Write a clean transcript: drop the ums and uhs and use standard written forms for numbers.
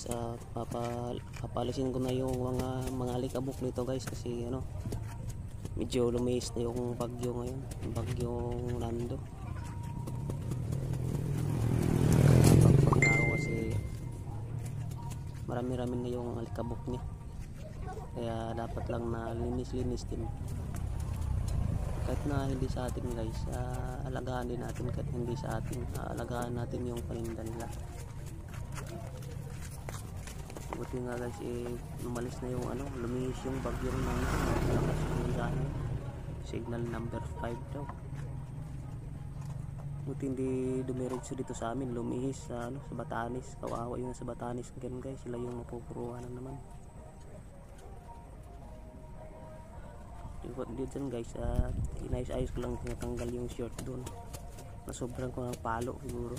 guys, papalisin ko na yung mga alikabok nito guys, kasi ano, medyo lumis na yung bagyo ngayon, yung bagyong Nando. Pagpag na ako kasi marami-rami na yung alikabok niya, kaya dapat lang na linis-linis din. Kahit na hindi sa atin guys, alagaan din natin. Kahit hindi sa atin, alagaan natin yung paninda nila. Buti nga guys, lumalis na yung ano, lumihis yung bagyong Nando. Malakas yung gana, signal number 5 daw. Buti hindi dumiretso dito sa amin, lumihis sa ano, sa Batanes. Kawawa yung sa Batanes ngayon guys, sila yung mapupuruan naman. Dito guys, inayos-ayos ko lang tinatanggal yung short doon na sobrang ko ng palo siguro.